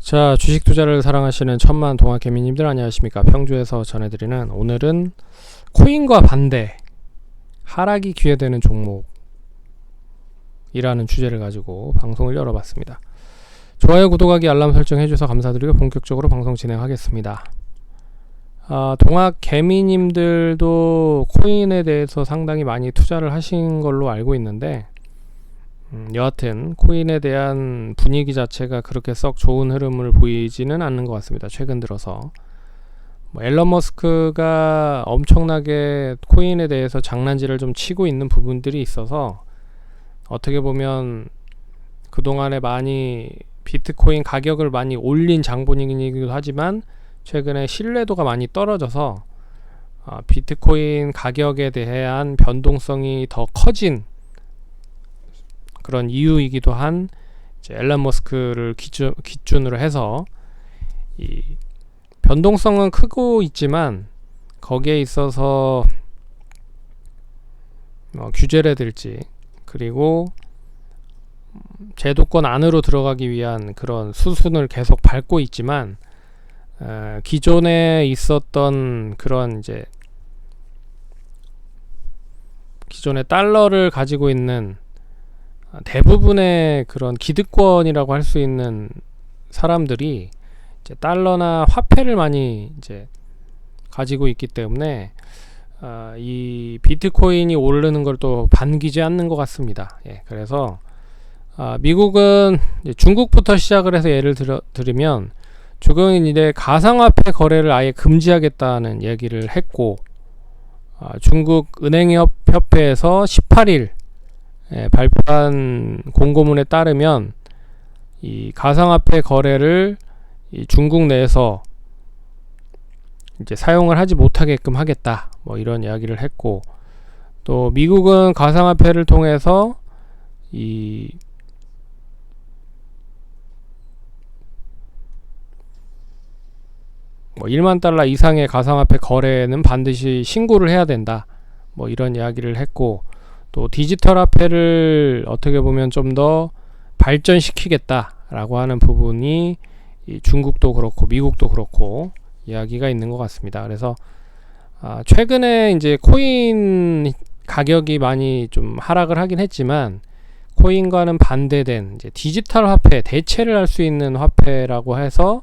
자, 주식 투자를 사랑하시는 천만 동학개미님들 안녕하십니까. 평주에서 전해드리는 오늘은 코인과 반대 하락이 기회되는 종목이라는 주제를 가지고 방송을 열어봤습니다. 좋아요, 구독하기, 알람 설정 해주셔서 감사드리고 본격적으로 방송 진행하겠습니다. 동학개미님들도 코인에 대해서 상당히 많이 투자를 하신 걸로 알고 있는데 여하튼 코인에 대한 분위기 자체가 그렇게 썩 좋은 흐름을 보이지는 않는 것 같습니다. 최근 들어서 앨런 머스크가 엄청나게 코인에 대해서 장난질을 좀 치고 있는 부분들이 있어서 어떻게 보면 그동안에 많이 비트코인 가격을 많이 올린 장본인이기도 하지만 최근에 신뢰도가 많이 떨어져서 비트코인 가격에 대한 변동성이 더 커진 그런 이유이기도 한 앨런 머스크를 기준으로 해서 이 변동성은 크고 있지만 거기에 있어서 규제라든지 그리고 제도권 안으로 들어가기 위한 그런 수순을 계속 밟고 있지만 기존에 있었던 그런 이제 기존의 달러를 가지고 있는 대부분의 그런 기득권이라고 할 수 있는 사람들이 이제 달러나 화폐를 많이 이제 가지고 있기 때문에 이 비트코인이 오르는 걸 또 반기지 않는 것 같습니다. 그래서 미국은 이제 중국부터 시작을 해서 예를 들면 지금은 이제 가상화폐 거래를 아예 금지하겠다는 얘기를 했고 중국 은행협회에서 18일 발표한 공고문에 따르면 이 가상화폐 거래를 이 중국 내에서 이제 사용을 하지 못하게끔 하겠다 이런 이야기를 했고, 또 미국은 가상화폐를 통해서 이 1만 달러 이상의 가상화폐 거래는 반드시 신고를 해야 된다 이런 이야기를 했고, 또 디지털 화폐를 어떻게 보면 좀 더 발전시키겠다라고 하는 부분이 중국도 그렇고 미국도 그렇고 이야기가 있는 것 같습니다. 그래서 최근에 이제 코인 가격이 많이 좀 하락을 하긴 했지만 코인과는 반대된 이제 디지털 화폐, 대체를 할 수 있는 화폐라고 해서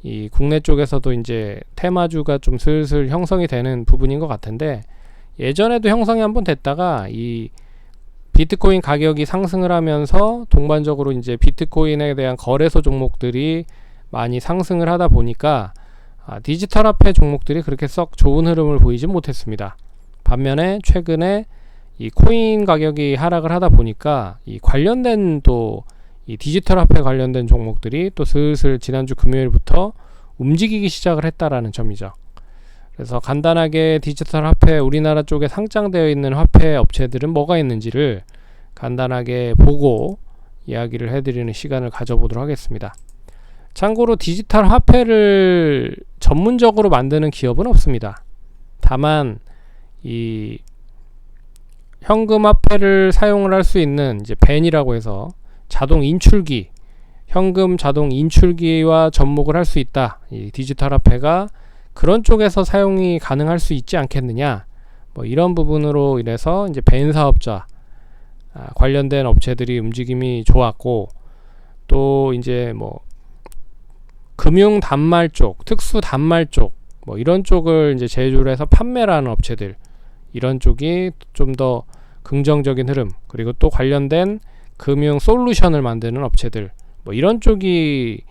이 국내 쪽에서도 이제 테마주가 좀 슬슬 형성이 되는 부분인 것 같은데, 예전에도 형성이 한번 됐다가 이 비트코인 가격이 상승을 하면서 동반적으로 이제 비트코인에 대한 거래소 종목들이 많이 상승을 하다 보니까 디지털 화폐 종목들이 그렇게 썩 좋은 흐름을 보이지 못했습니다. 반면에 최근에 이 코인 가격이 하락을 하다 보니까 이 관련된 또 이 디지털 화폐 관련된 종목들이 또 슬슬 지난주 금요일부터 움직이기 시작을 했다라는 점이죠. 그래서 간단하게 디지털 화폐, 우리나라 쪽에 상장되어 있는 화폐 업체들은 뭐가 있는지를 간단하게 보고 이야기를 해드리는 시간을 가져보도록 하겠습니다. 참고로 디지털 화폐를 전문적으로 만드는 기업은 없습니다. 다만 이 현금 화폐를 사용을 할 수 있는 이제 벤이라고 해서 자동 인출기, 현금 자동 인출기와 접목을 할 수 있다. 이 디지털 화폐가 그런 쪽에서 사용이 가능할 수 있지 않겠느냐, 이런 부분으로 인해서 이제 벤 사업자 관련된 업체들이 움직임이 좋았고, 또 이제 금융 단말 쪽, 특수 단말 쪽 이런 쪽을 이제 제조를 해서 판매를 하는 업체들, 이런 쪽이 좀 더 긍정적인 흐름, 그리고 또 관련된 금융 솔루션을 만드는 업체들 이런 쪽이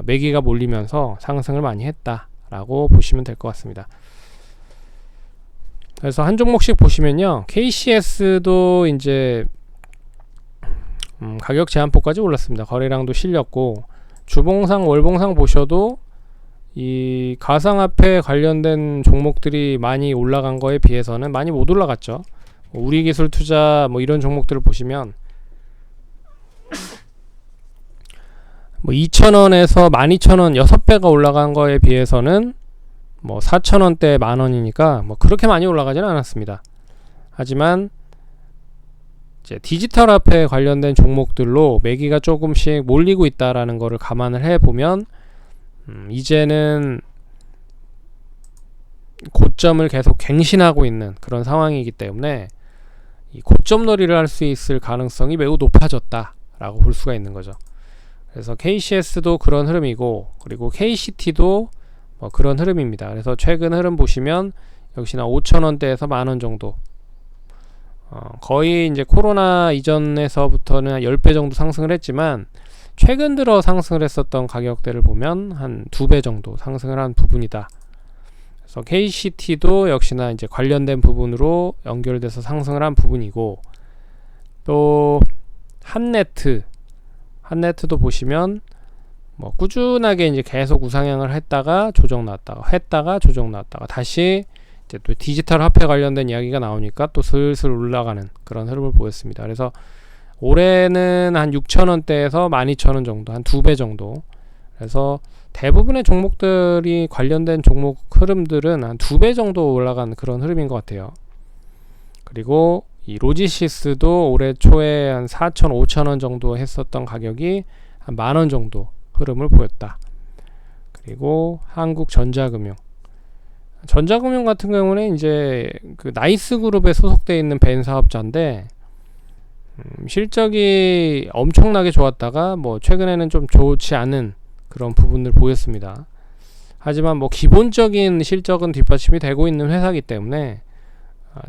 매기가 몰리면서 상승을 많이 했다라고 보시면 될 것 같습니다. 그래서 한 종목씩 보시면요, KCS도 이제 가격 제한폭까지 올랐습니다. 거래량도 실렸고, 주봉상 월봉상 보셔도 이 가상화폐 관련된 종목들이 많이 올라간 거에 비해서는 많이 못 올라갔죠. 우리기술투자 이런 종목들을 보시면 2,000원에서 12,000원 6배가 올라간 거에 비해서는 4,000원대 만원이니까 그렇게 많이 올라가지는 않았습니다. 하지만 이제 디지털 화폐 관련된 종목들로 매기가 조금씩 몰리고 있다라는 거를 감안을 해보면 이제는 고점을 계속 갱신하고 있는 그런 상황이기 때문에 이 고점 놀이를 할 수 있을 가능성이 매우 높아졌다라고 볼 수가 있는 거죠. 그래서 KCS도 그런 흐름이고, 그리고 KCT도 그런 흐름입니다. 그래서 최근 흐름 보시면 역시나 5,000원대에서 만원 정도, 거의 이제 코로나 이전에서부터는 한 10배 정도 상승을 했지만 최근 들어 상승을 했었던 가격대를 보면 한 2배 정도 상승을 한 부분이다. 그래서 KCT도 역시나 이제 관련된 부분으로 연결돼서 상승을 한 부분이고, 또 한네트도 보시면 꾸준하게 이제 계속 우상향을 했다가 조정 나왔다가 다시 이제 또 디지털 화폐 관련된 이야기가 나오니까 또 슬슬 올라가는 그런 흐름을 보였습니다. 그래서 올해는 한 6,000원대에서 12,000원 정도, 한 2배 정도. 그래서 대부분의 종목들이 관련된 종목 흐름들은 한 2배 정도 올라간 그런 흐름인 것 같아요. 그리고 이 로지시스도 올해 초에 한 4,000, 5,000원 정도 했었던 가격이 한 만원 정도 흐름을 보였다. 그리고 한국전자금융 같은 경우는 이제 그 나이스 그룹에 소속되어 있는 벤 사업자인데 실적이 엄청나게 좋았다가 최근에는 좀 좋지 않은 그런 부분을 보였습니다. 하지만 기본적인 실적은 뒷받침이 되고 있는 회사이기 때문에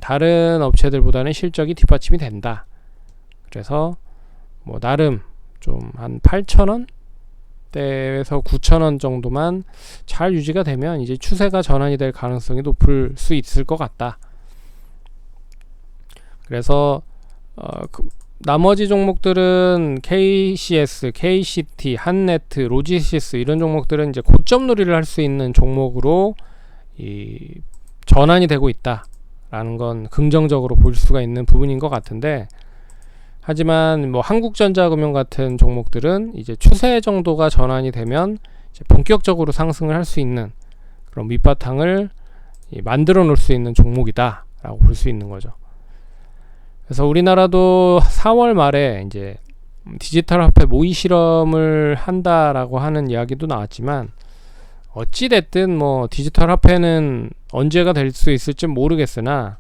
다른 업체들보다는 실적이 뒷받침이 된다. 그래서 나름 좀 한 8,000원대에서 9,000원 정도만 잘 유지가 되면 이제 추세가 전환이 될 가능성이 높을 수 있을 것 같다. 그래서 나머지 종목들은 KCS, KCT, 한네트, 로지시스 이런 종목들은 이제 고점 놀이를 할 수 있는 종목으로 전환이 되고 있다라는 건 긍정적으로 볼 수가 있는 부분인 것 같은데, 하지만 한국전자금융 같은 종목들은 이제 추세 정도가 전환이 되면 이제 본격적으로 상승을 할 수 있는 그런 밑바탕을 만들어 놓을 수 있는 종목이다라고 볼 수 있는 거죠. 그래서 우리나라도 4월 말에 이제 디지털 화폐 모의 실험을 한다라고 하는 이야기도 나왔지만, 어찌 됐든 디지털 화폐는 언제가 될 수 있을지 모르겠으나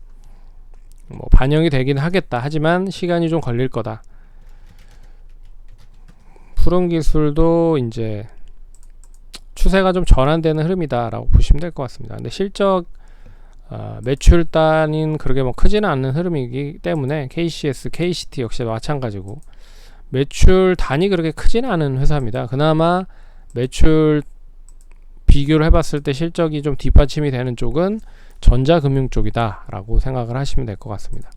반영이 되긴 하겠다. 하지만 시간이 좀 걸릴 거다. 푸른 기술도 이제 추세가 좀 전환되는 흐름이다라고 보시면 될 것 같습니다. 근데 실적 매출 단위는 그렇게 크지는 않는 흐름이기 때문에 KCS, KCT 역시 마찬가지고 매출 단위 그렇게 크지는 않은 회사입니다. 그나마 매출 비교를 해봤을 때 실적이 좀 뒷받침이 되는 쪽은 전자금융 쪽이다 라고 생각을 하시면 될 것 같습니다.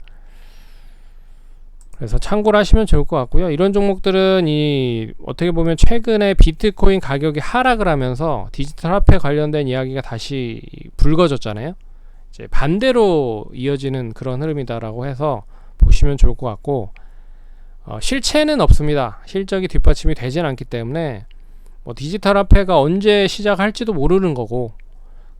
그래서 참고를 하시면 좋을 것 같고요. 이런 종목들은 어떻게 보면 최근에 비트코인 가격이 하락을 하면서 디지털 화폐 관련된 이야기가 다시 불거졌잖아요. 이제 반대로 이어지는 그런 흐름이다라고 해서 보시면 좋을 것 같고, 실체는 없습니다. 실적이 뒷받침이 되진 않기 때문에 디지털 화폐가 언제 시작할지도 모르는 거고,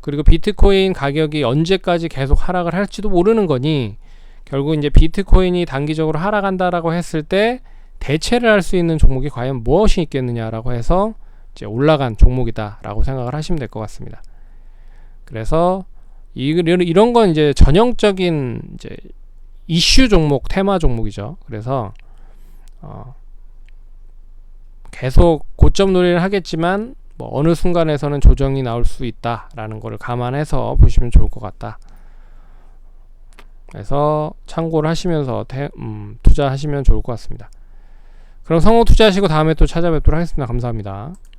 그리고 비트코인 가격이 언제까지 계속 하락을 할지도 모르는 거니, 결국 이제 비트코인이 단기적으로 하락한다라고 했을 때 대체를 할 수 있는 종목이 과연 무엇이 있겠느냐라고 해서 이제 올라간 종목이다라고 생각을 하시면 될 것 같습니다. 그래서 이런 건 이제 전형적인 이제 이슈 종목, 테마 종목이죠. 그래서 계속 고점 놀이를 하겠지만 어느 순간에서는 조정이 나올 수 있다라는 것을 감안해서 보시면 좋을 것 같다. 그래서 참고를 하시면서 투자하시면 좋을 것 같습니다. 그럼 성공 투자하시고 다음에 또 찾아뵙도록 하겠습니다. 감사합니다.